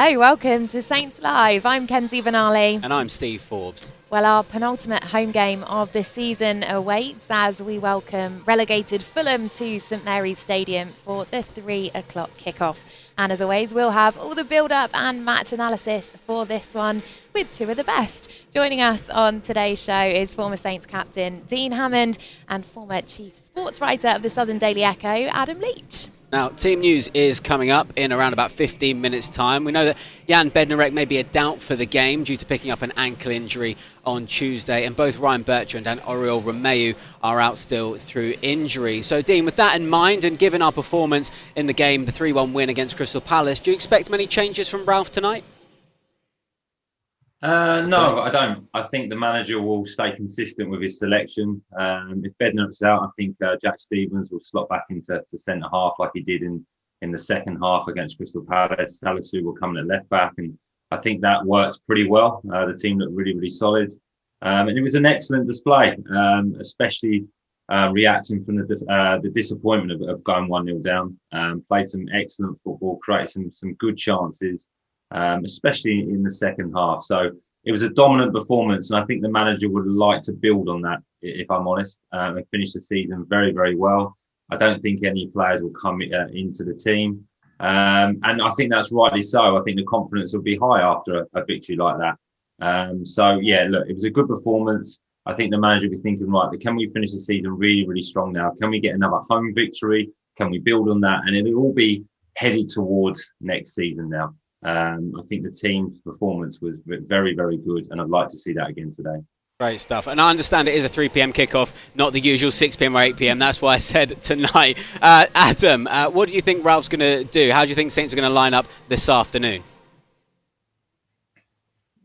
Hello, welcome to Saints Live. I'm Kenzie Benali. And I'm Steve Forbes. Well, our penultimate home game of this season awaits as we welcome relegated Fulham to St Mary's Stadium for the 3 o'clock kickoff. And as always, we'll have all the build-up and match analysis for this one with two of the best. Joining us on today's show is former Saints captain Dean Hammond and former chief sports writer of the Southern Daily Echo, Adam Leach. Now, team news is coming up in around about 15 minutes' time. We know that Jan Bednarek may be a doubt for the game due to picking up an ankle injury on Tuesday, and both Ryan Bertrand and Oriol Romeu are out still through injury. So, Dean, with that in mind, and given our performance in the game, the 3-1 win against Crystal Palace, do you expect many changes from Ralph tonight? No, I don't. I think the manager will stay consistent with his selection. If Bednarek's out, I think Jack Stephens will slot back into centre half like he did in the second half against Crystal Palace. Salisu will come in at left back, and I think that works pretty well. The team looked really, really solid, and it was an excellent display, especially reacting from the disappointment of going 1-0 down. Played some excellent football, created some good chances. Especially in the second half. So it was a dominant performance, and I think the manager would like to build on that, if I'm honest, and finish the season very, very well. I don't think any players will come into the team. And I think that's rightly so. I think the confidence will be high after a victory like that. So, yeah, look, it was a good performance. I think the manager will be thinking, right, can we finish the season really, really strong now? Can we get another home victory? Can we build on that? And it'll all be headed towards next season now. I think the team's performance was very, very good, and I'd like to see that again today. Great stuff. And I understand it is a 3 p.m. kickoff, not the usual 6 p.m. or 8 p.m. That's why I said tonight. Adam, what do you think Ralph's going to do? How do you think Saints are going to line up this afternoon?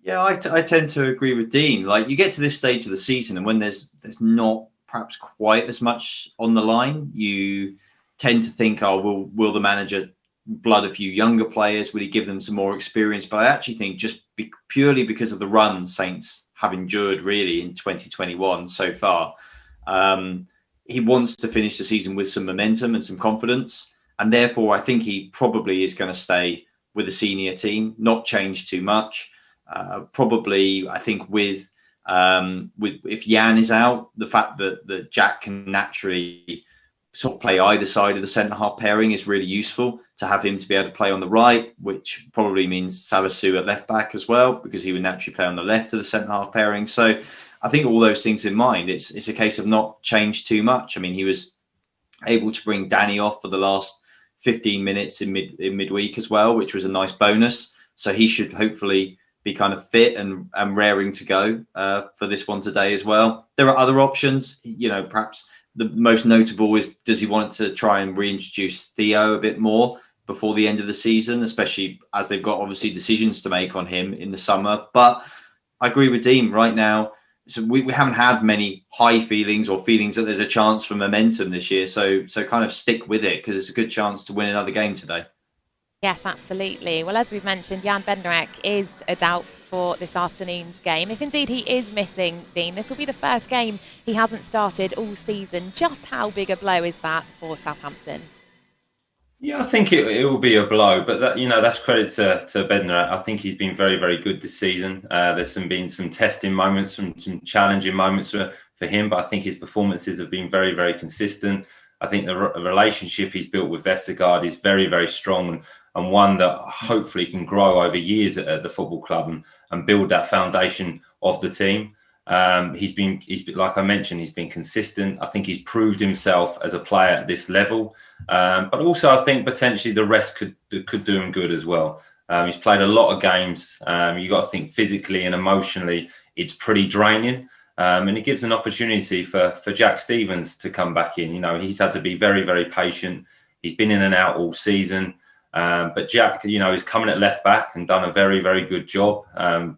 Yeah, I tend to agree with Dean. Like, you get to this stage of the season, and when there's not perhaps quite as much on the line, you tend to think, oh, will the manager blood a few younger players? Will he give them some more experience? But I actually think just purely because of the run Saints have endured really in 2021 so far, he wants to finish the season with some momentum and some confidence. And therefore, I think he probably is going to stay with the senior team, not change too much. Probably, I think with if Jan is out, the fact that Jack can naturally sort of play either side of the centre-half pairing is really useful to have him to be able to play on the right, which probably means Salisu at left-back as well, because he would naturally play on the left of the centre-half pairing. So I think all those things in mind, it's a case of not change too much. I mean, he was able to bring Danny off for the last 15 minutes in midweek as well, which was a nice bonus. So he should hopefully be kind of fit and raring to go for this one today as well. There are other options, perhaps the most notable is, does he want to try and reintroduce Theo a bit more before the end of the season, especially as they've got obviously decisions to make on him in the summer. But I agree with Dean right now. So we haven't had many high feelings or feelings that there's a chance for momentum this year. So kind of stick with it, because it's a good chance to win another game today. Yes, absolutely. Well, as we've mentioned, Jan Bednarek is a doubt for this afternoon's game. If indeed he is missing, Dean, this will be the first game he hasn't started all season. Just how big a blow is that for Southampton? Yeah, I think it will be a blow, but that's credit to Bednarek. I think he's been very, very good this season. There's been some testing moments, some challenging moments for him, but I think his performances have been very, very consistent. I think the relationship he's built with Vestergaard is very, very strong, and one that hopefully can grow over years at the football club and build that foundation of the team. He's been, like I mentioned, he's been consistent. I think he's proved himself as a player at this level. But also I think potentially the rest could do him good as well. He's played a lot of games. You got to think physically and emotionally, it's pretty draining. And it gives an opportunity for Jack Stephens to come back in. He's had to be very, very patient. He's been in and out all season. But Jack, he's coming at left back and done a very, very good job.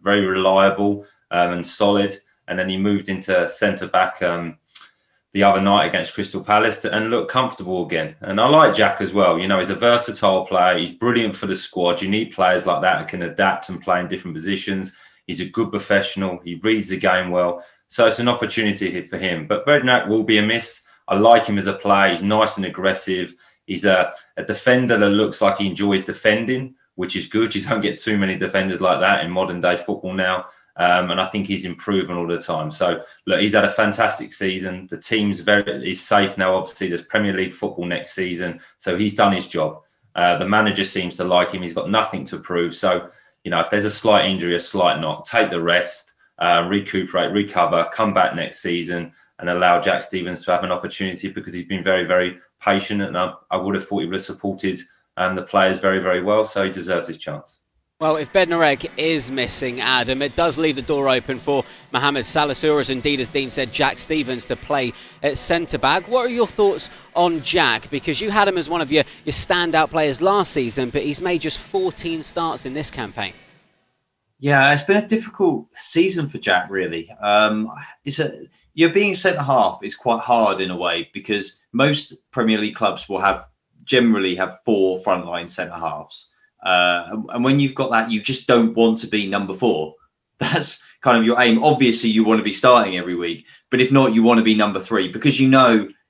Very reliable and solid. And then he moved into centre back the other night against Crystal Palace and looked comfortable again. And I like Jack as well. He's a versatile player. He's brilliant for the squad. You need players like that who can adapt and play in different positions. He's a good professional. He reads the game well. So it's an opportunity for him. But Bednarek will be a miss. I like him as a player. He's nice and aggressive. He's a defender that looks like he enjoys defending, which is good. You don't get too many defenders like that in modern day football now. And I think he's improving all the time. So, look, he's had a fantastic season. The team's is safe now. Obviously, there's Premier League football next season. So he's done his job. The manager seems to like him. He's got nothing to prove. So, if there's a slight injury, a slight knock, take the rest, recuperate, recover, come back next season and allow Jack Stephens to have an opportunity, because he's been very, very patient. And I would have thought he would have supported the players very, very well. So he deserves his chance. Well, if Bednarek is missing, Adam, it does leave the door open for Mohamed Salisu, or as indeed, as Dean said, Jack Stephens to play at centre-back. What are your thoughts on Jack? Because you had him as one of your standout players last season, but he's made just 14 starts in this campaign. Yeah, it's been a difficult season for Jack, really. Being centre-half is quite hard in a way, because most Premier League clubs will generally have 4 frontline centre-halves. And when you've got that, you just don't want to be number 4. That's kind of your aim. Obviously, you want to be starting every week, but if not, you want to be number 3, because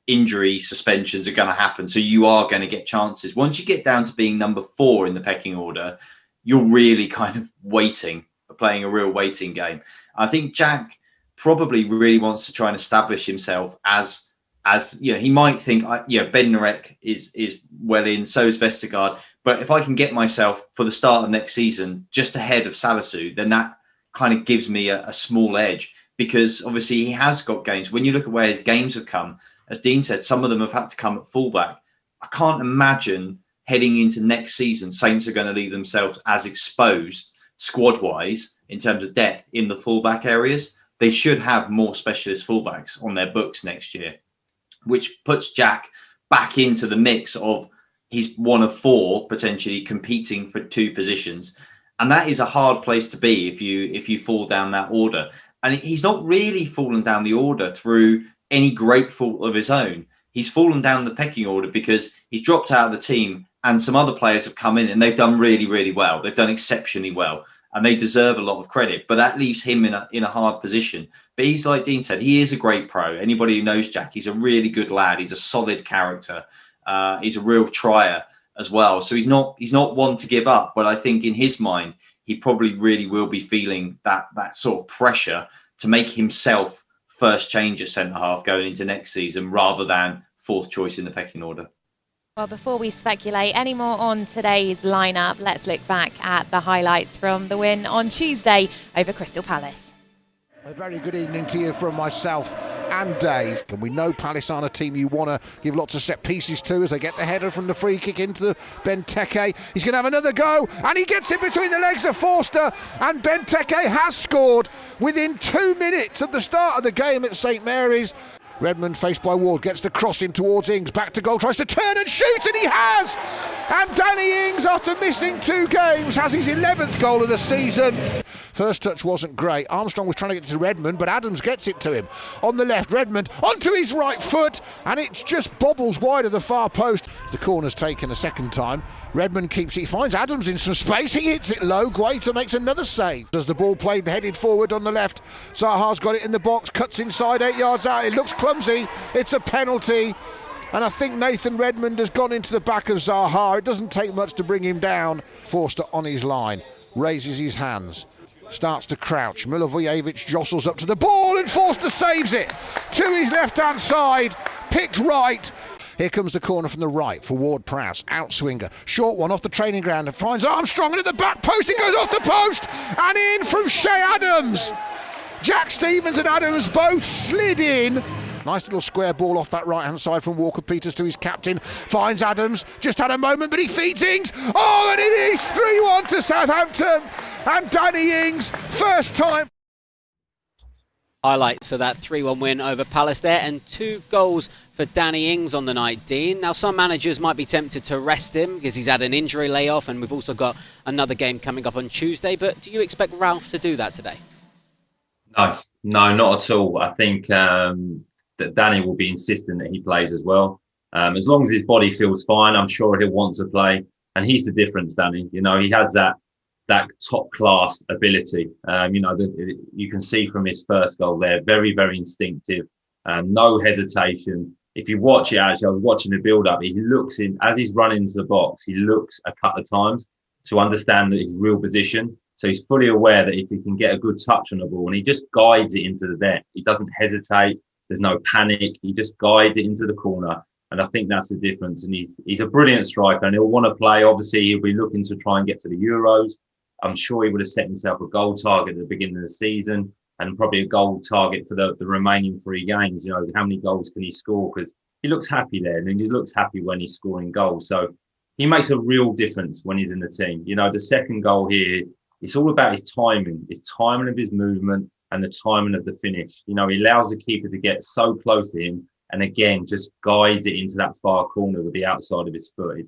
injury suspensions are going to happen. So you are going to get chances. Once you get down to being number 4 in the pecking order, you're really kind of playing a real waiting game. I think Jack probably really wants to try and establish himself as he might think, Bednarek is well in, so is Vestergaard. But if I can get myself for the start of next season just ahead of Salisu, then that kind of gives me a small edge, because obviously he has got games. When you look at where his games have come, as Dean said, some of them have had to come at fullback. I can't imagine heading into next season, Saints are going to leave themselves as exposed squad-wise in terms of depth in the fullback areas. They should have more specialist fullbacks on their books next year, which puts Jack back into the mix of he's one of 4 potentially competing for 2 positions. And that is a hard place to be if you fall down that order. And he's not really fallen down the order through any great fault of his own. He's fallen down the pecking order because he's dropped out of the team and some other players have come in and they've done really, really well. They've done exceptionally well and they deserve a lot of credit. But that leaves him in a hard position. But he's, like Dean said, he is a great pro. Anybody who knows Jack, he's a really good lad. He's a solid character. He's a real trier as well. So he's not one to give up. But I think in his mind, he probably really will be feeling that sort of pressure to make himself first change at centre-half going into next season rather than 4th choice in the pecking order. Well, before we speculate any more on today's lineup, let's look back at the highlights from the win on Tuesday over Crystal Palace. A very good evening to you from myself and Dave. And we know Palace aren't a team you want to give lots of set pieces to as they get the header from the free kick into the Benteke. He's going to have another go and he gets it between the legs of Forster, and Benteke has scored within 2 minutes of the start of the game at St Mary's. Redmond, faced by Ward, gets the cross in towards Ings, back to goal, tries to turn and shoot, and he has! And Danny Ings, after missing 2 games, has his 11th goal of the season. First touch wasn't great. Armstrong was trying to get to Redmond, but Adams gets it to him. On the left, Redmond onto his right foot, and it just bobbles wide of the far post. The corner's taken a second time. Redmond keeps it, he finds Adams in some space, he hits it low, Guaita makes another save. As the ball played headed forward on the left, Zaha's got it in the box, cuts inside 8 yards out, it looks clumsy, it's a penalty. And I think Nathan Redmond has gone into the back of Zaha. It doesn't take much to bring him down. Forster on his line, raises his hands, starts to crouch. Milivojevic jostles up to the ball and Forster saves it to his left-hand side, picked right. Here comes the corner from the right for Ward-Prowse, outswinger, short one off the training ground, and finds Armstrong, and at the back post it goes off the post and in from Shea Adams. Jack Stephens and Adams both slid in. Nice little square ball off that right-hand side from Walker-Peters to his captain. Finds Adams, just had a moment, but he feeds Ings. Oh, and it is 3-1 to Southampton. And Danny Ings, first time. Highlights of that 3-1 win over Palace there, and 2 goals for Danny Ings on the night, Dean. Now, some managers might be tempted to rest him because he's had an injury layoff, and we've also got another game coming up on Tuesday. But do you expect Ralph to do that today? No, not at all. I think that Danny will be insistent that he plays as well. As long as his body feels fine, I'm sure he'll want to play. And he's the difference, Danny. You know, he has that top class ability. You can see from his first goal there, very, very instinctive, no hesitation. If you watch it, actually, I was watching the build up. He looks in as he's running into the box. He looks a couple of times to understand that his real position. So he's fully aware that if he can get a good touch on the ball and he just guides it into the net, he doesn't hesitate. There's no panic. He just guides it into the corner. And I think that's the difference. And he's a brilliant striker and he'll want to play. Obviously, he'll be looking to try and get to the Euros. I'm sure he would have set himself a goal target at the beginning of the season and probably a goal target for the remaining 3 games. You know, how many goals can he score? Because he looks happy there and he looks happy when he's scoring goals. So he makes a real difference when he's in the team. You know, the second goal here, it's all about his timing of his movement and the timing of the finish. You know, he allows the keeper to get so close to him and again, just guides it into that far corner with the outside of his foot.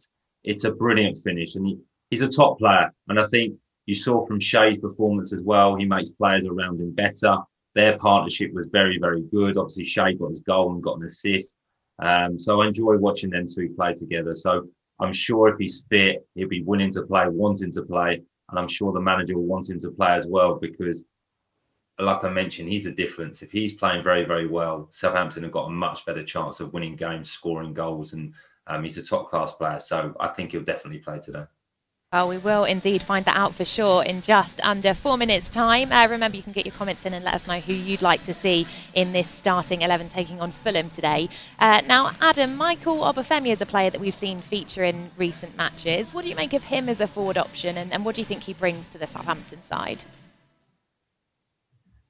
It's a brilliant finish and he's a top player. And I think you saw from Shea's performance as well, he makes players around him better. Their partnership was very, very good. Obviously, Shea got his goal and got an assist. So I enjoy watching them two play together. So I'm sure if he's fit, he'll be willing to play, wanting to play. And I'm sure the manager will want him to play as well because, like I mentioned, he's the difference. If he's playing very, very well, Southampton have got a much better chance of winning games, scoring goals. And he's a top-class player. So I think he'll definitely play today. Well, we will indeed find that out for sure in just under 4 minutes' time. Remember, you can get your comments in and let us know who you'd like to see in this starting 11 taking on Fulham today. Now, Adam, Michael Obafemi is a player that we've seen feature in recent matches. What do you make of him as a forward option and what do you think he brings to the Southampton side?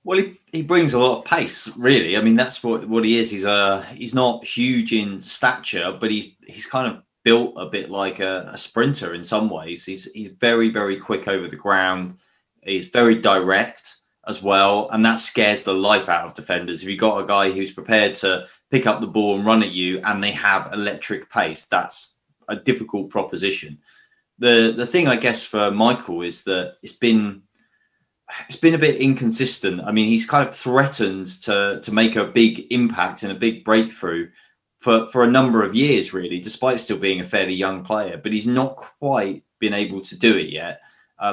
Well, he brings a lot of pace, really. I mean, that's what he is. He's not huge in stature, but he's kind of built a bit like a sprinter in some ways. He's very, very quick over the ground. He's very direct as well, and that scares the life out of defenders. If you've got a guy who's prepared to pick up the ball and run at you and they have electric pace, that's a difficult proposition. The thing, I guess, for Michael is that it's been a bit inconsistent. I mean, he's kind of threatened to make a big impact and a big breakthrough for a number of years, really, despite still being a fairly young player, but he's not quite been able to do it yet.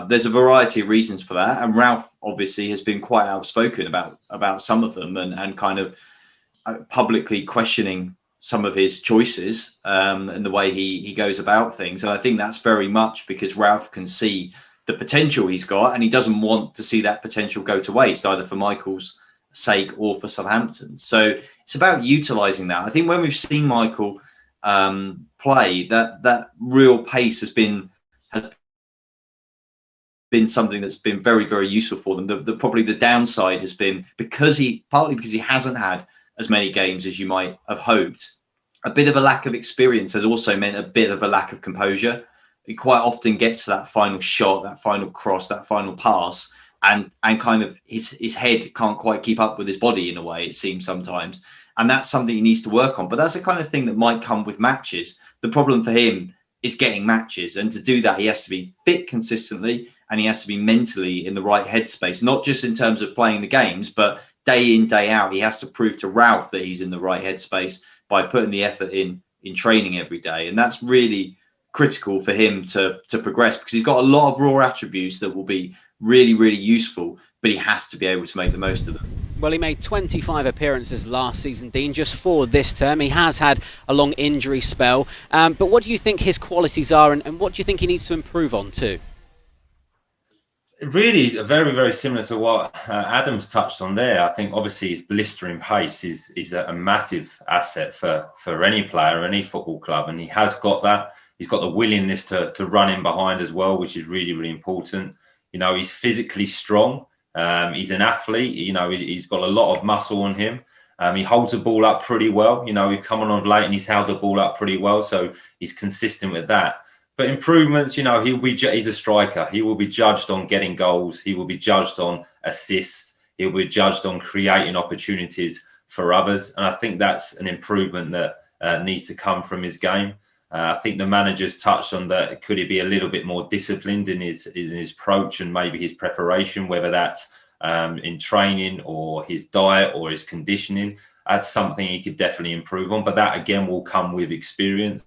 There's a variety of reasons for that. And Ralph obviously has been quite outspoken about some of them and kind of publicly questioning some of his choices and the way he goes about things. And I think that's very much because Ralph can see the potential he's got and he doesn't want to see that potential go to waste, either for Michael's sake or for Southampton. So it's about utilising that. I think when we've seen Michael play, that real pace has been something that's been very, very useful for them. Probably the downside has been partly because he hasn't had as many games as you might have hoped. A bit of a lack of experience has also meant a bit of a lack of composure. He quite often gets to that final shot, that final cross, that final pass, and kind of his head can't quite keep up with his body in a way, it seems sometimes. And that's something he needs to work on. But that's the kind of thing that might come with matches. The problem for him is getting matches. And to do that, he has to be fit consistently and he has to be mentally in the right headspace, not just in terms of playing the games, but day in, day out. He has to prove to Ralph that he's in the right headspace by putting the effort in training every day. And that's really critical for him to progress because he's got a lot of raw attributes that will be really, really useful, but he has to be able to make the most of them. Well, he made 25 appearances last season, Dean, just 4 this term. He has had a long injury spell. But what do you think his qualities are and what do you think he needs to improve on too? Really, very, very similar to what Adam's touched on there. I think obviously his blistering pace is a massive asset for any player, any football club. And he has got that. He's got the willingness to run in behind as well, which is really, really important. You know, he's physically strong. He's an athlete. You know, he's got a lot of muscle on him. He holds the ball up pretty well. You know, he's coming on late and he's held the ball up pretty well. So he's consistent with that. But improvements, you know, he's a striker. He will be judged on getting goals. He will be judged on assists. He'll be judged on creating opportunities for others. And I think that's an improvement that needs to come from his game. I think the manager's touched on that. Could he be a little bit more disciplined in his approach and maybe his preparation, whether that's in training or his diet or his conditioning? That's something he could definitely improve on. But that, again, will come with experience.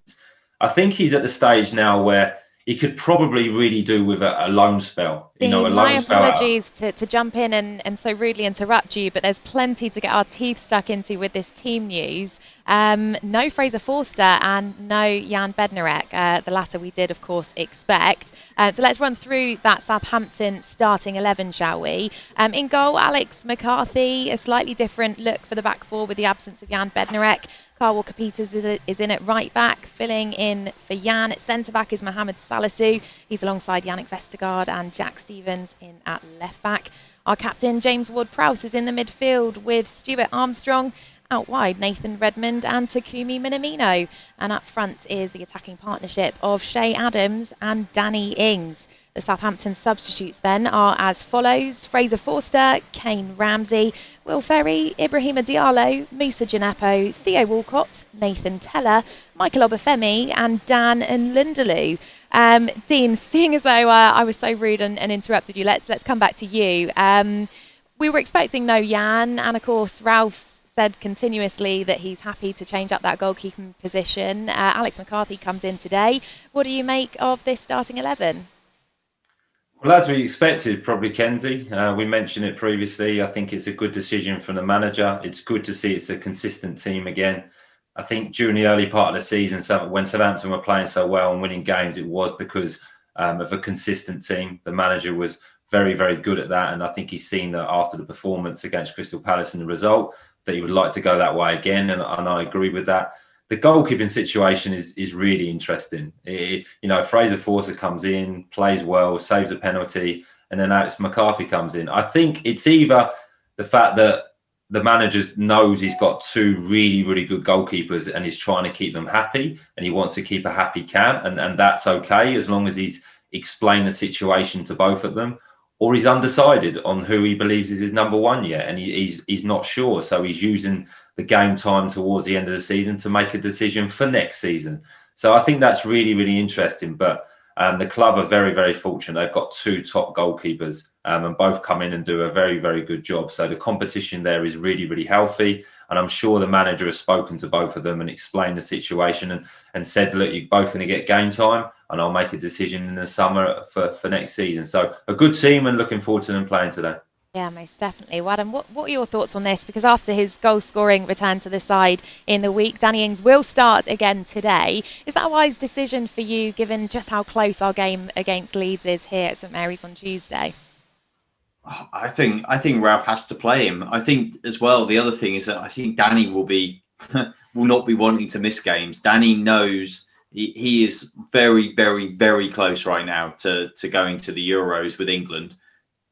I think he's at the stage now where he could probably really do with a loan spell. A Dean, loan my spell. apologies to jump in and so rudely interrupt you, but there's plenty to get our teeth stuck into with this team news. No Fraser Forster and no Jan Bednarek. The latter we did, of course, expect. So let's run through that Southampton starting 11, shall we? In goal, Alex McCarthy, a slightly different look for the back four with the absence of Jan Bednarek. Carl Walker-Peters is in at right back, filling in for Jan. At centre back is Mohamed Salisu. He's alongside Yannick Vestergaard and Jack Stevens in at left back. Our captain, James Ward-Prowse, is in the midfield with Stuart Armstrong. Out wide, Nathan Redmond and Takumi Minamino. And up front is the attacking partnership of Shay Adams and Danny Ings. The Southampton substitutes then are as follows: Fraser Forster, Kane Ramsey, Will Ferry, Ibrahima Diallo, Musa Gineppo, Theo Walcott, Nathan Teller, Michael Obafemi and Dan and Lindeloo. Dean, seeing as though I was so rude and interrupted you, let's come back to you. We were expecting no Jan, and of course Ralph's said continuously that he's happy to change up that goalkeeping position. Alex McCarthy comes in today. What do you make of this starting 11? Well, as we expected, probably Kenzie. We mentioned it previously. I think it's a good decision from the manager. It's good to see it's a consistent team again. I think during the early part of the season, when Southampton were playing so well and winning games, it was because of a consistent team. The manager was very, very good at that. And I think he's seen that after the performance against Crystal Palace and the result, that he would like to go that way again. And I agree with that. The goalkeeping situation is really interesting. Fraser Forster comes in, plays well, saves a penalty, and then Alex McCarthy comes in. I think it's either the fact that the manager knows he's got two really, really good goalkeepers and he's trying to keep them happy and he wants to keep a happy camp, and that's okay as long as he's explained the situation to both of them, or he's undecided on who he believes is his number one yet and he's not sure. So he's using the game time towards the end of the season to make a decision for next season. So I think that's really, really interesting. But the club are very, very fortunate. They've got two top goalkeepers and both come in and do a very, very good job. So the competition there is really, really healthy. And I'm sure the manager has spoken to both of them and explained the situation and said, look, you're both going to get game time and I'll make a decision in the summer for next season. So a good team and looking forward to them playing today. Yeah, most definitely. Well, Adam, what are your thoughts on this? Because after his goal-scoring return to the side in the week, Danny Ings will start again today. Is that a wise decision for you, given just how close our game against Leeds is here at St Mary's on Tuesday? I think Ralph has to play him. I think as well, the other thing is that I think Danny will not be wanting to miss games. Danny knows he is very, very, very close right now to going to the Euros with England.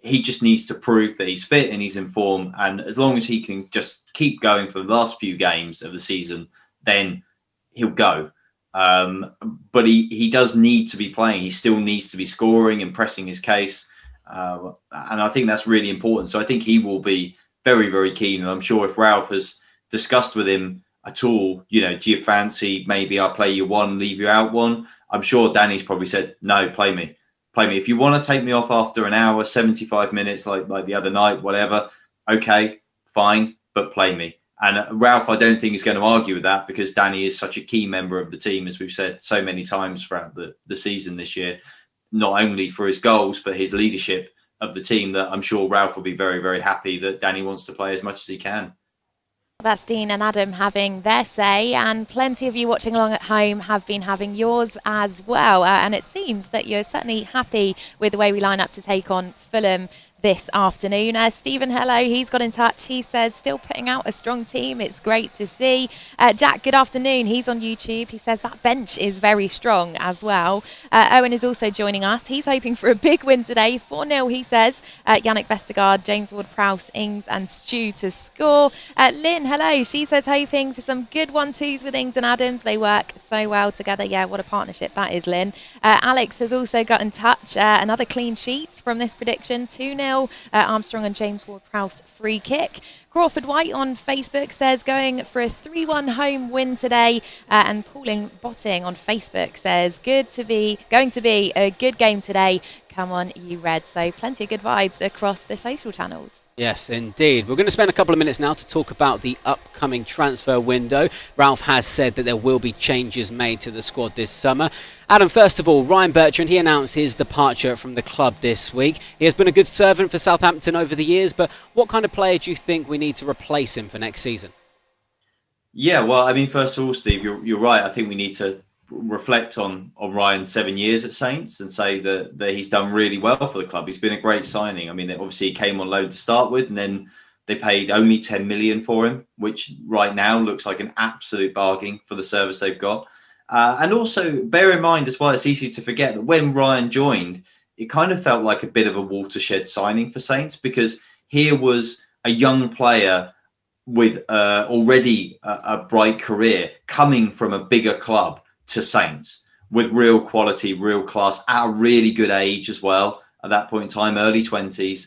He just needs to prove that he's fit and he's in form. And as long as he can just keep going for the last few games of the season, then he'll go. But he does need to be playing. He still needs to be scoring and pressing his case. And I think that's really important. So I think he will be very, very keen. And I'm sure if Ralph has discussed with him at all, do you fancy maybe I'll play you one, leave you out one? I'm sure Danny's probably said, no, play me. If you want to take me off after an hour, 75 minutes, like the other night, whatever, okay, fine, but play me. And Ralph, I don't think is going to argue with that because Danny is such a key member of the team, as we've said so many times throughout the season this year, not only for his goals, but his leadership of the team, that I'm sure Ralph will be very, very happy that Danny wants to play as much as he can. That's Dean and Adam having their say, and plenty of you watching along at home have been having yours as well. And it seems that you're certainly happy with the way we line up to take on Fulham this afternoon. Stephen, hello, he's got in touch. He says, still putting out a strong team. It's great to see. Jack, good afternoon. He's on YouTube. He says that bench is very strong as well. Owen is also joining us. He's hoping for a big win today. 4-0, he says. Yannick Vestergaard, James Ward-Prowse, Ings and Stu to score. Lynn, hello. She says hoping for some good 1-2s with Ings and Adams. They work so well together. Yeah, what a partnership that is, Lynn. Alex has also got in touch. Another clean sheet from this prediction. 2-0. Armstrong and James Ward-Prowse free kick. Crawford White on Facebook says going for a 3-1 home win today. And Pauline Botting on Facebook says going to be a good game today. Come on, you Reds. So plenty of good vibes across the social channels. Yes, indeed. We're going to spend a couple of minutes now to talk about the upcoming transfer window. Ralph has said that there will be changes made to the squad this summer. Adam, first of all, Ryan Bertrand, he announced his departure from the club this week. He has been a good servant for Southampton over the years, but what kind of player do you think we need to replace him for next season? Yeah, well, I mean, first of all, Steve, you're right. I think we need to reflect on Ryan's 7 years at Saints and say that he's done really well for the club. He's been a great signing. I mean, obviously he came on loan to start with, and then they paid only 10 million for him, which right now looks like an absolute bargain for the service they've got. And also bear in mind as well, it's easy to forget that when Ryan joined, it kind of felt like a bit of a watershed signing for Saints, because here was a young player with already a bright career coming from a bigger club to Saints with real quality, real class at a really good age as well. At that point in time, early 20s.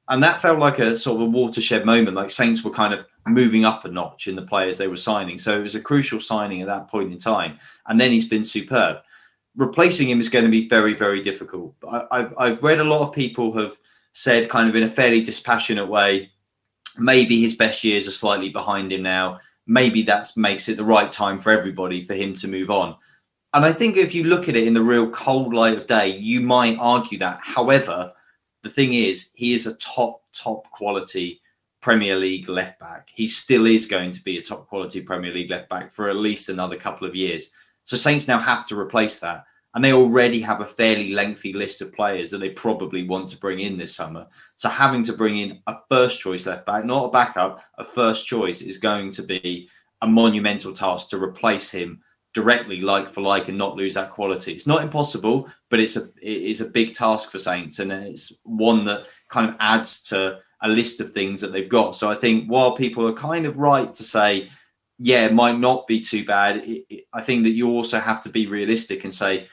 And that felt like a sort of a watershed moment, like Saints were kind of moving up a notch in the players they were signing. So it was a crucial signing at that point in time. And then he's been superb. Replacing him is going to be very, very difficult. I've read a lot of people have said kind of in a fairly dispassionate way, maybe his best years are slightly behind him now. Maybe that makes it the right time for everybody for him to move on. And I think if you look at it in the real cold light of day, you might argue that. However, the thing is, he is a top quality Premier League left back. He still is going to be a top quality Premier League left back for at least another couple of years. So Saints now have to replace that. And they already have a fairly lengthy list of players that they probably want to bring in this summer. So having to bring in a first choice left back, not a backup, a first choice is going to be a monumental task to replace him directly, like for like, and not lose that quality. It's not impossible, but it is a big task for Saints. And it's one that kind of adds to a list of things that they've got. So I think while people are kind of right to say, yeah, it might not be too bad, I think that you also have to be realistic and say,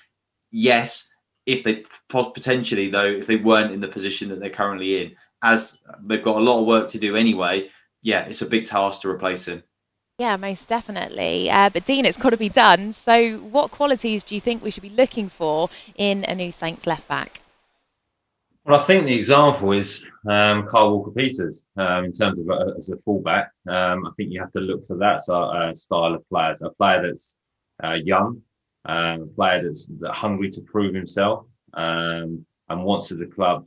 yes, if they potentially, though, if they weren't in the position that they're currently in, as they've got a lot of work to do anyway, yeah, it's a big task to replace him. Yeah, most definitely. But Dean, it's got to be done. So what qualities do you think we should be looking for in a new Saints left back? Well, I think the example is Kyle Walker-Peters in terms of as a fullback. I think you have to look for that style of players, a player that's young, a player that's hungry to prove himself and wants to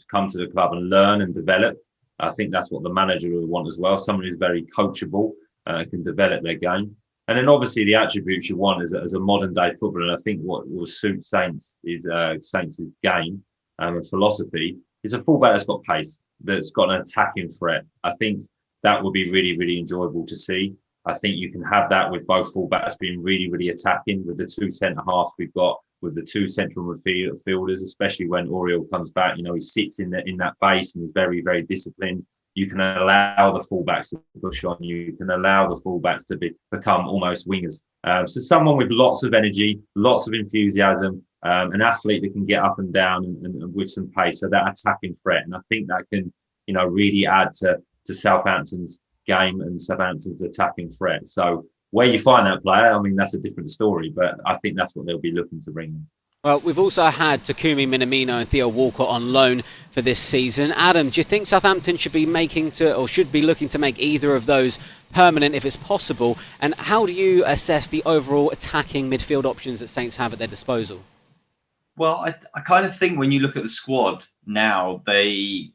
come to the club and learn and develop. I think that's what the manager would want as well. Someone who's very coachable, can develop their game. And then obviously the attributes you want as a modern day footballer. And I think what will suit Saints' game and philosophy is a fullback that's got pace, that's got an attacking threat. I think that would be really, really enjoyable to see. I think you can have that with both fullbacks being really, really attacking, with the two centre-halves we've got, with the two central midfielders, especially when Oriol comes back. You know, he sits in that base and is very, very disciplined. You can allow the fullbacks to push on you. You can allow the fullbacks to become almost wingers. So someone with lots of energy, lots of enthusiasm, an athlete that can get up and down and with some pace. So that attacking threat. And I think that can, really add to Southampton's game and Southampton's attacking threat. So where you find that player, I mean, that's a different story, but I think that's what they'll be looking to bring in. Well, we've also had Takumi Minamino and Theo Walcott on loan for this season. Adam, do you think Southampton should be looking to make either of those permanent if it's possible? And how do you assess the overall attacking midfield options that Saints have at their disposal? Well, I kind of think when you look at the squad now, they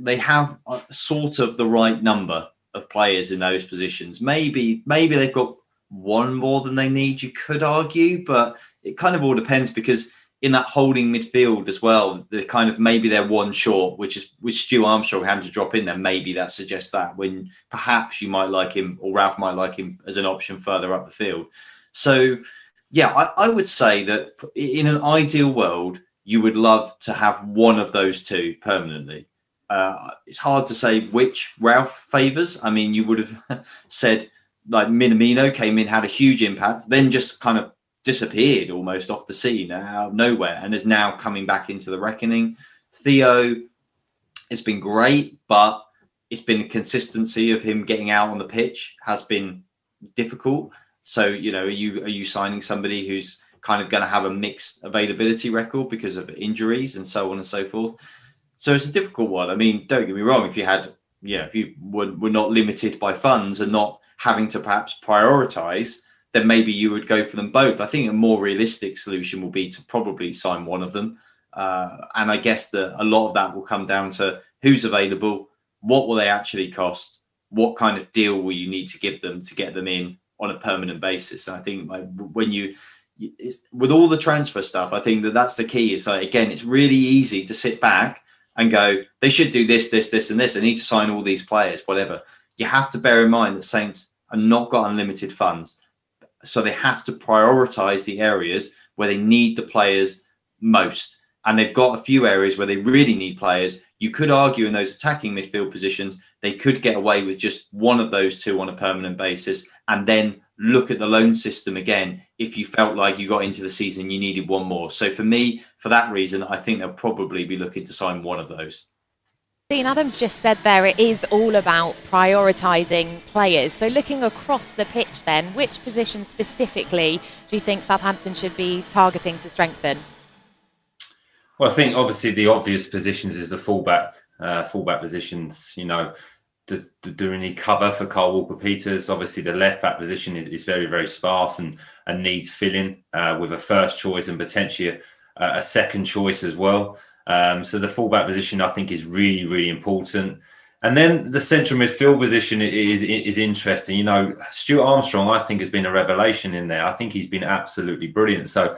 have sort of the right number of players in those positions. Maybe they've got one more than they need, you could argue, but it kind of all depends, because in that holding midfield as well, they're kind of, maybe they're one short, which Stu Armstrong having to drop in there. Maybe that suggests that, when perhaps you might like him, or Ralph might like him as an option further up the field. So yeah, I would say that in an ideal world, you would love to have one of those two permanently. It's hard to say which Ralph favours. I mean, you would have said like Minamino came in, had a huge impact, then just kind of disappeared almost off the scene out of nowhere, and is now coming back into the reckoning. Theo, it's been great, but it's been a consistency of him getting out on the pitch has been difficult. So, are you signing somebody who's kind of going to have a mixed availability record because of injuries and so on and so forth? So it's a difficult one. I mean, don't get me wrong. If you had, if you were not limited by funds and not having to perhaps prioritise, then maybe you would go for them both. I think a more realistic solution will be to probably sign one of them. And I guess that a lot of that will come down to who's available, what will they actually cost, what kind of deal will you need to give them to get them in on a permanent basis. And I think when with all the transfer stuff, I think that's the key. It's like, again, it's really easy to sit back and go, they should do this, this, this, and this. They need to sign all these players, whatever. You have to bear in mind that Saints are not got unlimited funds. So they have to prioritise the areas where they need the players most. And they've got a few areas where they really need players. You could argue in those attacking midfield positions, they could get away with just one of those two on a permanent basis and then look at the loan system again if you felt like you got into the season, you needed one more. So for me, for that reason, I think they'll probably be looking to sign one of those. Dean Adams just said there it is all about prioritising players. So looking across the pitch then, which position specifically do you think Southampton should be targeting to strengthen? Well, I think obviously the obvious positions is the fullback positions. Do we need cover for Kyle Walker-Peters? Obviously, the left-back position is very, very sparse and needs filling with a first choice and potentially a second choice as well. So the fullback position, I think, is really, really important. And then the central midfield position is interesting. Stuart Armstrong, I think, has been a revelation in there. I think he's been absolutely brilliant. So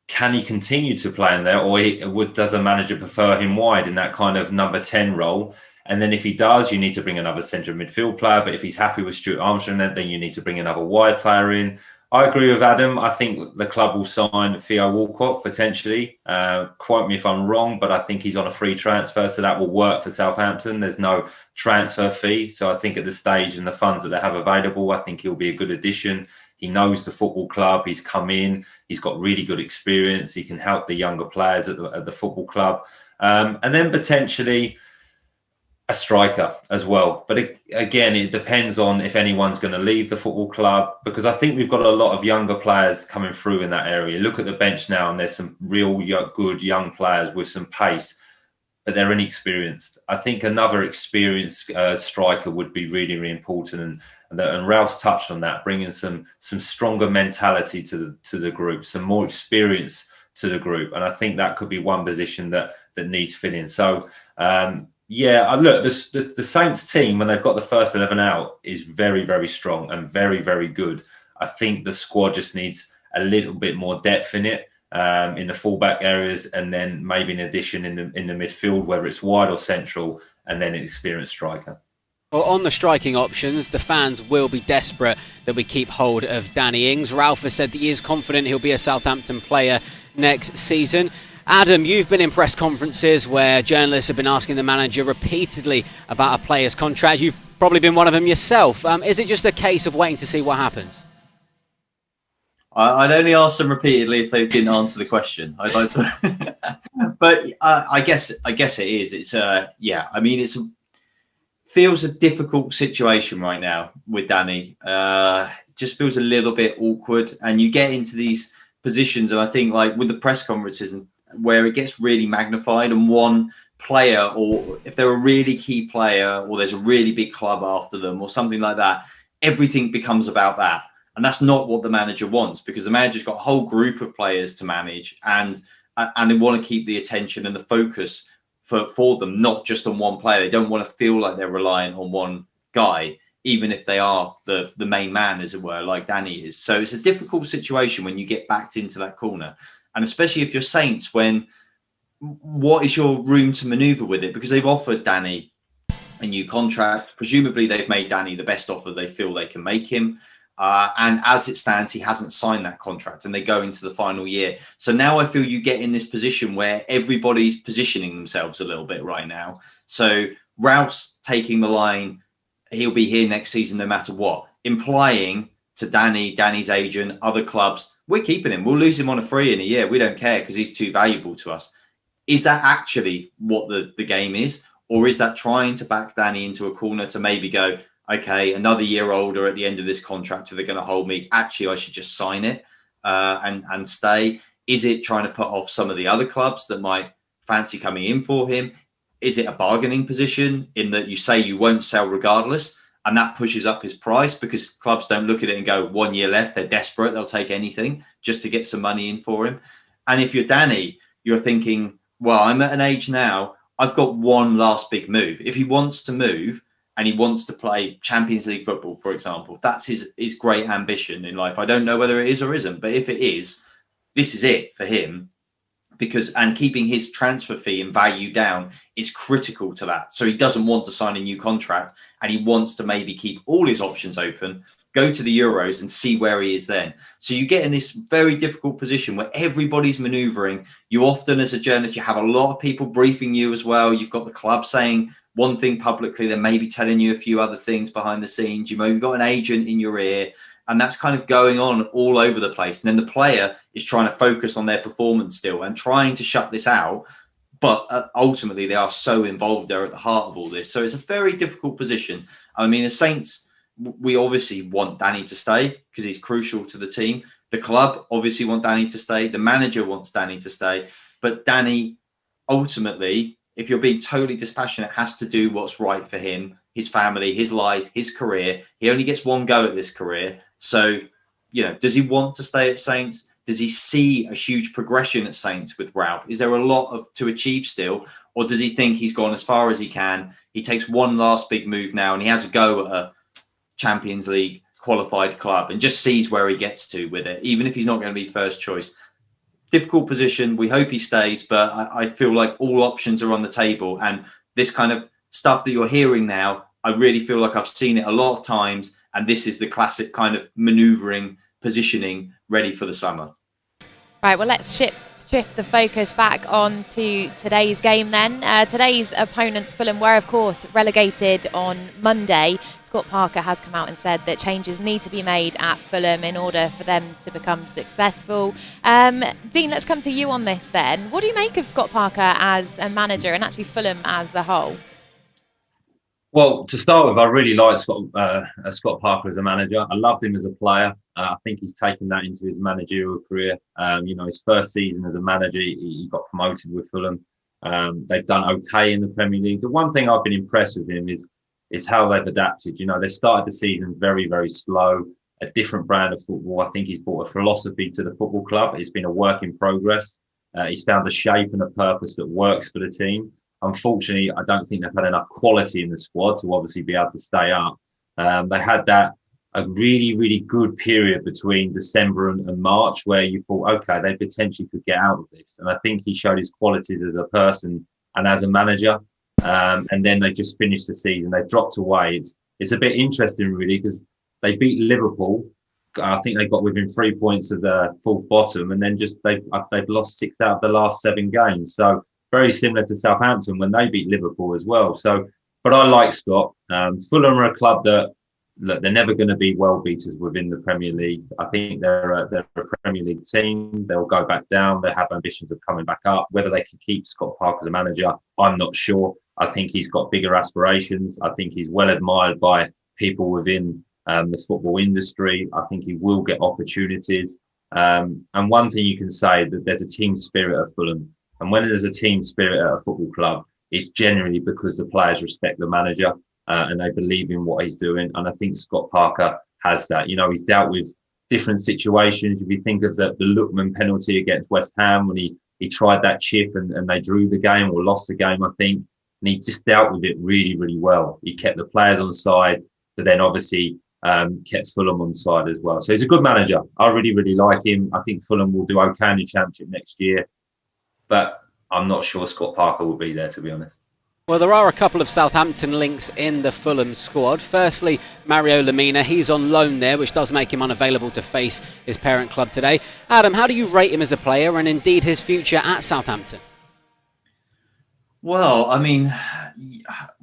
can he continue to play in there, or does a manager prefer him wide in that kind of number 10 role? And then if he does, you need to bring another central midfield player. But if he's happy with Stuart Armstrong, then you need to bring another wide player in. I agree with Adam. I think the club will sign Theo Walcott potentially. Quote me if I'm wrong, but I think he's on a free transfer, so that will work for Southampton. There's no transfer fee. So I think at the stage and the funds that they have available, I think he'll be a good addition. He knows the football club. He's come in. He's got really good experience. He can help the younger players at the football club. And then potentially a striker as well. But again, it depends on if anyone's going to leave the football club, because I think we've got a lot of younger players coming through in that area. Look at the bench now, and there's some real good young players with some pace, but they're inexperienced. I think another experienced striker would be really, really important. And Ralph's touched on that, bringing some stronger mentality to the group, some more experience to the group. And I think that could be one position that needs filling. So, look, the Saints team, when they've got the first 11 out, is very, very strong and very, very good. I think the squad just needs a little bit more depth in it, in the fullback areas, and then maybe an addition in the midfield, whether it's wide or central, and then an experienced striker. Well, on the striking options, the fans will be desperate that we keep hold of Danny Ings. Ralph has said that he is confident he'll be a Southampton player next season. Adam, you've been in press conferences where journalists have been asking the manager repeatedly about a player's contract. You've probably been one of them yourself. Is it just a case of waiting to see what happens? I'd only ask them repeatedly if they didn't answer the question. I'd like to, but I guess it is. It's feels a difficult situation right now with Danny. Just feels a little bit awkward, and you get into these positions, and I think like with the press conferences and where it gets really magnified, and one player, or if they're a really key player, or there's a really big club after them or something like that, everything becomes about that. And that's not what the manager wants, because the manager's got a whole group of players to manage, and they want to keep the attention and the focus for them, not just on one player. They don't want to feel like they're relying on one guy, even if they are the main man, as it were, like Danny is. So it's a difficult situation when you get backed into that corner. And especially if you're Saints, what is your room to manoeuvre with it? Because they've offered Danny a new contract. Presumably they've made Danny the best offer they feel they can make him. And as it stands, he hasn't signed that contract, and they go into the final year. So now I feel you get in this position where everybody's positioning themselves a little bit right now. So Ralph's taking the line, he'll be here next season no matter what, implying to Danny's agent, other clubs, we're keeping him. We'll lose him on a free in a year. We don't care because he's too valuable to us. Is that actually what the game is? Or is that trying to back Danny into a corner to maybe go, okay, another year older at the end of this contract, if they're going to hold me, actually, I should just sign it and stay? Is it trying to put off some of the other clubs that might fancy coming in for him? Is it a bargaining position in that you say you won't sell regardless, and that pushes up his price because clubs don't look at it and go, 1 year left, they're desperate, they'll take anything just to get some money in for him. And if you're Danny, you're thinking, well, I'm at an age now, I've got one last big move. If he wants to move and he wants to play Champions League football, for example, that's his great ambition in life. I don't know whether it is or isn't, but if it is, this is it for him. And keeping his transfer fee and value down is critical to that. So he doesn't want to sign a new contract, and he wants to maybe keep all his options open, go to the Euros and see where he is then. So you get in this very difficult position where everybody's manoeuvring. You often, as a journalist, you have a lot of people briefing you as well. You've got the club saying one thing publicly, then maybe telling you a few other things behind the scenes. You've maybe got an agent in your ear. And that's kind of going on all over the place. And then the player is trying to focus on their performance still and trying to shut this out. But ultimately, they are so involved. They're at the heart of all this. So it's a very difficult position. I mean, the Saints, we obviously want Danny to stay because he's crucial to the team. The club obviously want Danny to stay. The manager wants Danny to stay. But Danny, ultimately, if you're being totally dispassionate, has to do what's right for him, his family, his life, his career. He only gets one go at this career. So, does he want to stay at Saints? Does he see a huge progression at Saints with Ralph? Is there a lot to achieve still? Or does he think he's gone as far as he can? He takes one last big move now and he has a go at a Champions League qualified club and just sees where he gets to with it, even if he's not going to be first choice. Difficult position. We hope he stays, but I feel like all options are on the table. And this kind of stuff that you're hearing now, I really feel like I've seen it a lot of times. And this is the classic kind of manoeuvring, positioning, ready for the summer. Right, well, let's shift the focus back on to today's game then. Today's opponents, Fulham, were, of course, relegated on Monday. Scott Parker has come out and said that changes need to be made at Fulham in order for them to become successful. Dean, let's come to you on this then. What do you make of Scott Parker as a manager and actually Fulham as a whole? Well, to start with, I really like Scott Parker as a manager. I loved him as a player. I think he's taken that into his managerial career. His first season as a manager, he got promoted with Fulham. They've done okay in the Premier League. The one thing I've been impressed with him is how they've adapted. They started the season very, very slow, a different brand of football. I think he's brought a philosophy to the football club. It's been a work in progress. He's found a shape and a purpose that works for the team. Unfortunately, I don't think they've had enough quality in the squad to obviously be able to stay up. They had a really, really good period between December and March where you thought, okay, they potentially could get out of this. And I think he showed his qualities as a person and as a manager. And then they just finished the season. They dropped away. It's a bit interesting, really, because they beat Liverpool. I think they got within 3 points of the fourth bottom, and then they've lost 6 out of the last 7 games. So very similar to Southampton when they beat Liverpool as well. So, but I like Scott. Fulham are a club that, look, they're never going to be world beaters within the Premier League. I think they're a Premier League team. They'll go back down. They have ambitions of coming back up. Whether they can keep Scott Parker as a manager, I'm not sure. I think he's got bigger aspirations. I think he's well admired by people within the football industry. I think he will get opportunities. And one thing you can say that there's a team spirit at Fulham. And when there's a team spirit at a football club, it's generally because the players respect the manager and they believe in what he's doing. And I think Scott Parker has that. He's dealt with different situations. If you think of the Lookman penalty against West Ham when he tried that chip and they drew the game or lost the game, I think. And he just dealt with it really, really well. He kept the players on side, but then obviously kept Fulham on side as well. So he's a good manager. I really, really like him. I think Fulham will do okay in the Championship next year. But I'm not sure Scott Parker will be there, to be honest. Well, there are a couple of Southampton links in the Fulham squad. Firstly, Mario Lemina. He's on loan there, which does make him unavailable to face his parent club today. Adam, how do you rate him as a player and indeed his future at Southampton? Well, I mean,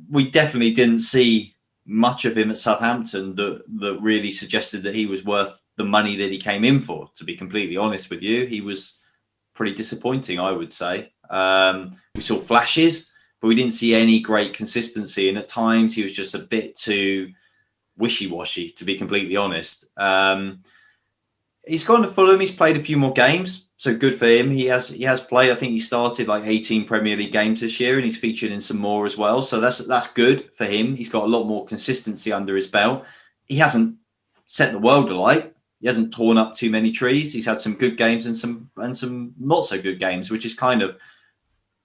we definitely didn't see much of him at Southampton that really suggested that he was worth the money that he came in for, to be completely honest with you. He was pretty disappointing, I would say. We saw flashes, but we didn't see any great consistency. And at times he was just a bit too wishy-washy, to be completely honest. He's gone to Fulham. He's played a few more games. So good for him. He has played. I think he started like 18 Premier League games this year, and he's featured in some more as well. So that's good for him. He's got a lot more consistency under his belt. He hasn't set the world alight. He hasn't torn up too many trees. He's had some good games and some not so good games, which is kind of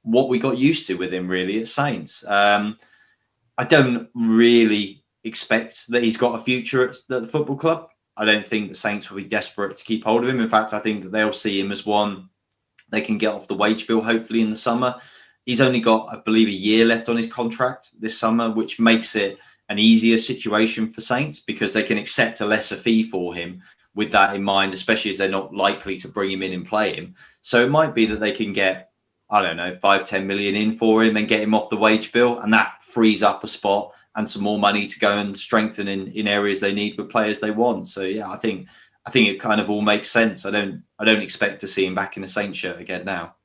what we got used to with him really at Saints. I don't really expect that he's got a future at the football club. I don't think the Saints will be desperate to keep hold of him. In fact, I think that they'll see him as one they can get off the wage bill, hopefully in the summer. He's only got, I believe, a year left on his contract this summer, which makes it an easier situation for Saints because they can accept a lesser fee for him with that in mind, especially as they're not likely to bring him in and play him. So it might be that they can get, I don't know, 5-10 million in for him and get him off the wage bill, and that frees up a spot and some more money to go and strengthen in areas they need with players they want. So yeah, I think it kind of all makes sense. I don't expect to see him back in a Saints shirt again now.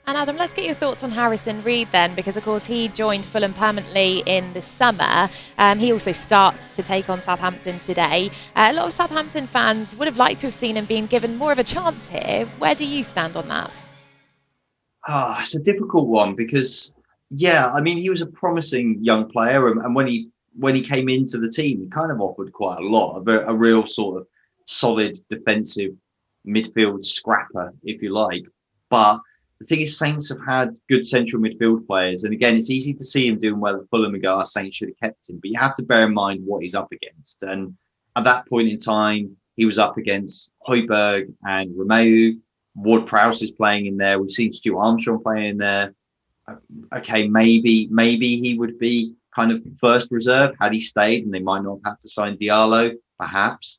And Adam, let's get your thoughts on Harrison Reed then, because of course he joined Fulham permanently in the summer. He also starts to take on Southampton today. A lot of Southampton fans would have liked to have seen him being given more of a chance here. Where do you stand on that? It's a difficult one because, yeah, I mean, he was a promising young player, and when he came into the team, he kind of offered quite a lot of a real sort of solid defensive midfield scrapper, if you like. But the thing is, Saints have had good central midfield players, and again, it's easy to see him doing well at Fulham and go, Saints should have kept him. But you have to bear in mind what he's up against. And at that point in time, he was up against Højbjerg and Romeu. Ward-Prowse is playing in there. We've seen Stuart Armstrong playing in there. Okay, maybe he would be kind of first reserve had he stayed, and they might not have had to sign Diallo, perhaps.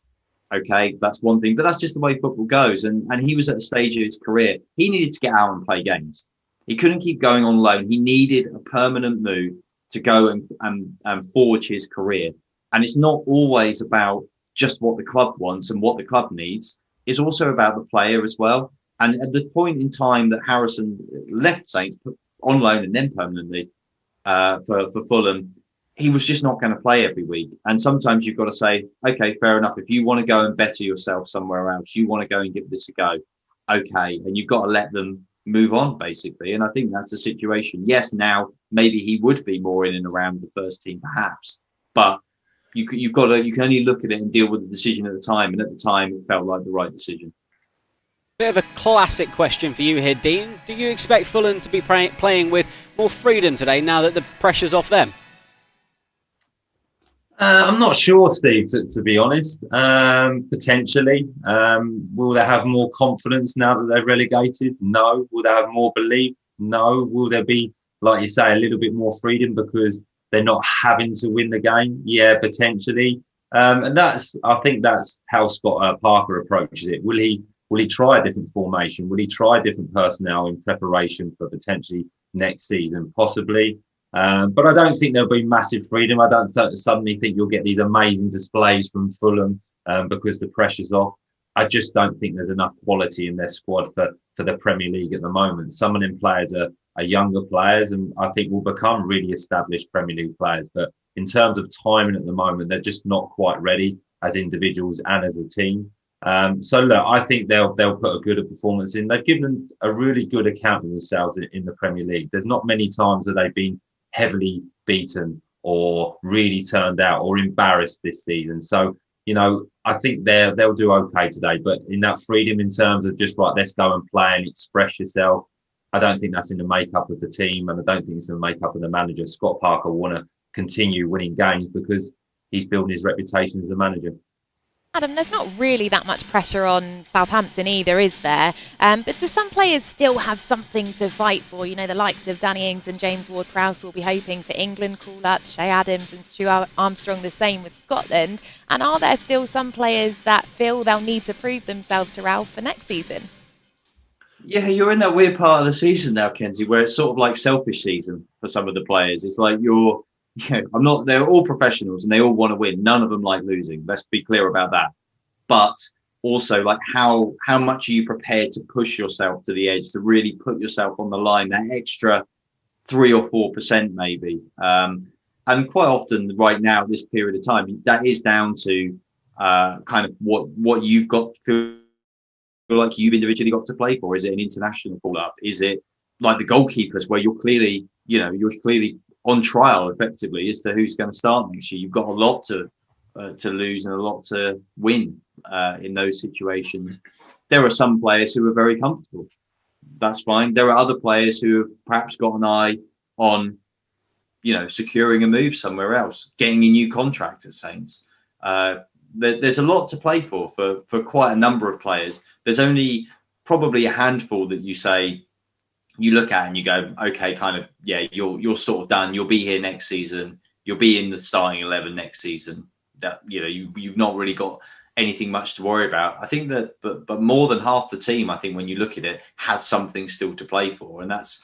Okay, that's one thing, but that's just the way football goes. And he was at a stage of his career. He needed to get out and play games. He couldn't keep going on loan. He needed a permanent move to go and forge his career. And it's not always about just what the club wants and what the club needs. It's also about the player as well. And at the point in time that Harrison left Saints on loan and then permanently for Fulham, he was just not going to play every week. And sometimes you've got to say, okay, fair enough. If you want to go and better yourself somewhere else, you want to go and give this a go. Okay. And you've got to let them move on, basically. And I think that's the situation. Yes, now maybe he would be more in and around the first team, perhaps. But you can only look at it and deal with the decision at the time. And at the time, it felt like the right decision. Bit of a classic question for you here, Dean. Do you expect Fulham to be playing with more freedom today now that the pressure's off them? I'm not sure, Steve, to be honest. Potentially. Will they have more confidence now that they're relegated? No. Will they have more belief? No. Will there be, like you say, a little bit more freedom because they're not having to win the game? Yeah, potentially. And I think that's how Scott Parker approaches it. Will he try a different formation? Will he try different personnel in preparation for potentially next season? Possibly. But I don't think there'll be massive freedom. I don't suddenly think you'll get these amazing displays from Fulham because the pressure's off. I just don't think there's enough quality in their squad for the Premier League at the moment. Some of them players are younger players and I think will become really established Premier League players. But in terms of timing at the moment, they're just not quite ready as individuals and as a team. So look, I think they'll put a good performance in. They've given a really good account of themselves in the Premier League. There's not many times that they've been heavily beaten or really turned out or embarrassed this season. So, I think they'll do okay today. But in that freedom in terms of just right, let's go and play and express yourself, I don't think that's in the makeup of the team, and I don't think it's in the makeup of the manager. Scott Parker want to continue winning games because he's building his reputation as a manager. Adam, there's not really that much pressure on Southampton either, is there? But do some players still have something to fight for? The likes of Danny Ings and James Ward-Prowse will be hoping for England call-up, Shea Adams and Stuart Armstrong the same with Scotland. And are there still some players that feel they'll need to prove themselves to Ralph for next season? Yeah, you're in that weird part of the season now, Kenzie, where it's sort of like selfish season for some of the players. It's like they're all professionals and they all want to win. None of them like losing. Let's be clear about that. But also, like, how much are you prepared to push yourself to the edge to really put yourself on the line, that extra 3 or 4% maybe. And quite often right now, this period of time, that is down to kind of what you've got to like you've individually got to play for? Is it an international call-up? Is it like the goalkeepers where you're clearly on trial effectively as to who's going to start next year? You've got a lot to lose and a lot to win in those situations. There are some players who are very comfortable. That's fine. There are other players who have perhaps got an eye on, securing a move somewhere else, getting a new contract at Saints. There's a lot to play for quite a number of players. There's only probably a handful that you look at and you go, okay, kind of, yeah, you're sort of done. You'll be here next season. You'll be in the starting 11 next season. That you've not really got anything much to worry about. I think that, but more than half the team, I think when you look at it, has something still to play for, and that's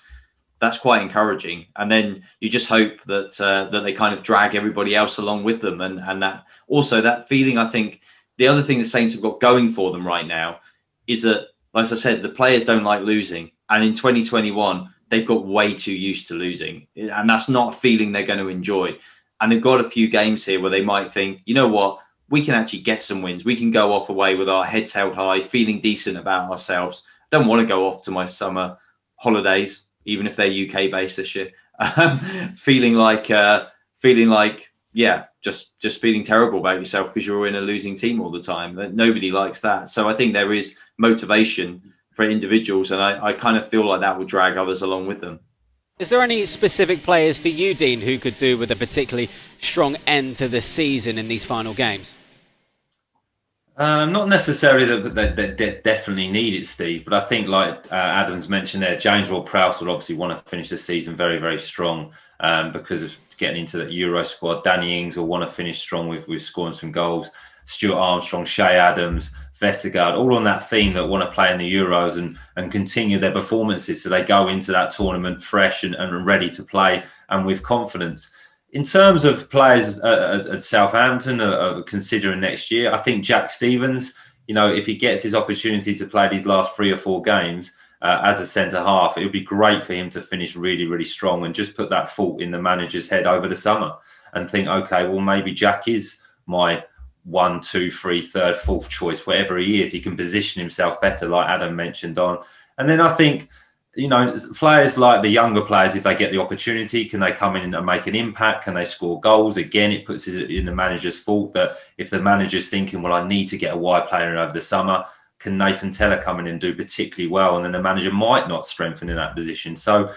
quite encouraging. And then you just hope that they kind of drag everybody else along with them, and that also that feeling. I think the other thing the Saints have got going for them right now is that, as I said, the players don't like losing, and in 2021 they've got way too used to losing, and that's not a feeling they're going to enjoy. And they've got a few games here where they might think, you know what, we can actually get some wins. We can go off away with our heads held high, feeling decent about ourselves. Don't want to go off to my summer holidays, even if they're UK based this year, feeling like, just feeling terrible about yourself because you're in a losing team all the time. Nobody likes that. So I think there is motivation for individuals, and I kind of feel like that will drag others along with them. Is there any specific players for you, Dean, who could do with a particularly strong end to the season in these final games? Not necessarily that they definitely need it, Steve, but I think like Adam's mentioned there, James Ward-Prowse will obviously want to finish the season very, very strong because of getting into that Euro squad. Danny Ings will want to finish strong with scoring some goals. Stuart Armstrong, Shay Adams, Vestergaard, all on that theme that want to play in the Euros and continue their performances so they go into that tournament fresh and ready to play and with confidence. In terms of players at Southampton considering next year, I think Jack Stevens, if he gets his opportunity to play these last 3 or 4 games as a centre-half, it would be great for him to finish really, really strong and just put that thought in the manager's head over the summer and think, okay, well, maybe Jack is my 1, 2, 3, 3rd, 4th choice, whatever he is, he can position himself better, like Adam mentioned on. And then I think, players like the younger players, if they get the opportunity, can they come in and make an impact? Can they score goals? Again, it puts it in the manager's fault that if the manager's thinking, well, I need to get a wide player in over the summer, can Nathan Teller come in and do particularly well? And then the manager might not strengthen in that position. So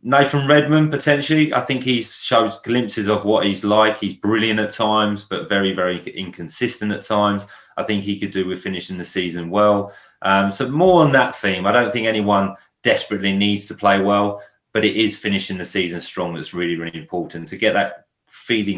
Nathan Redmond, potentially, I think he shows glimpses of what he's like. He's brilliant at times, but very, very inconsistent at times. I think he could do with finishing the season well. So more on that theme. I don't think anyone desperately needs to play well, but it is finishing the season strong that's really, really important to get that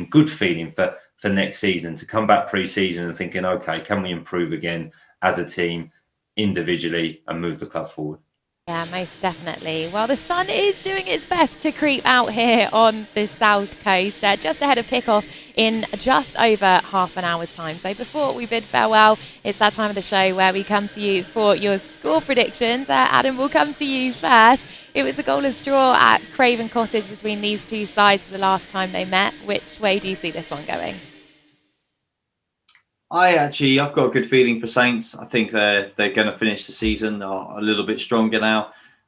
good feeling for next season, to come back pre-season and thinking, okay, can we improve again as a team, individually, and move the club forward? Yeah, most definitely. Well, the sun is doing its best to creep out here on the south coast, just ahead of kickoff in just over half an hour's time. So before we bid farewell, it's that time of the show where we come to you for your score predictions. Adam, we'll come to you first. It was a goalless draw at Craven Cottage between these two sides the last time they met. Which way do you see this one going? I've got a good feeling for Saints. I think they're going to finish the season a little bit stronger now.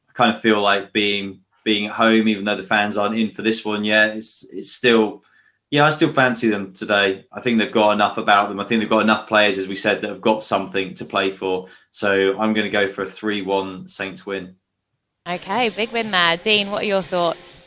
I kind of feel like being at home, even though the fans aren't in for this one yet, it's still, I still fancy them today. I think they've got enough about them. I think they've got enough players, as we said, that have got something to play for. So I'm going to go for a 3-1 Saints win. Okay, big win there. Dean, what are your thoughts?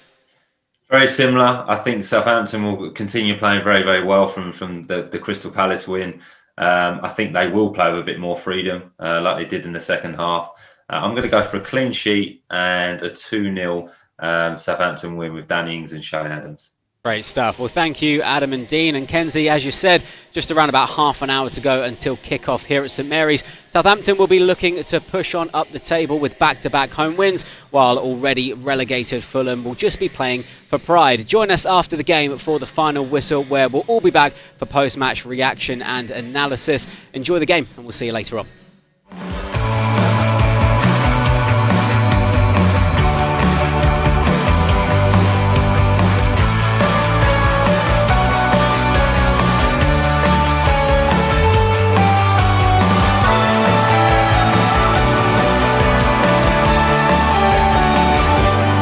Very similar. I think Southampton will continue playing very, very well from the Crystal Palace win. I think they will play with a bit more freedom, like they did in the second half. I'm going to go for a clean sheet and a 2-0 Southampton win with Danny Ings and Shay Adams. Great stuff. Well, thank you, Adam and Dean. And Kenzie, as you said, just around about half an hour to go until kick-off here at St Mary's. Southampton will be looking to push on up the table with back-to-back home wins, while already relegated Fulham will just be playing for pride. Join us after the game for the final whistle, where we'll all be back for post-match reaction and analysis. Enjoy the game, and we'll see you later on.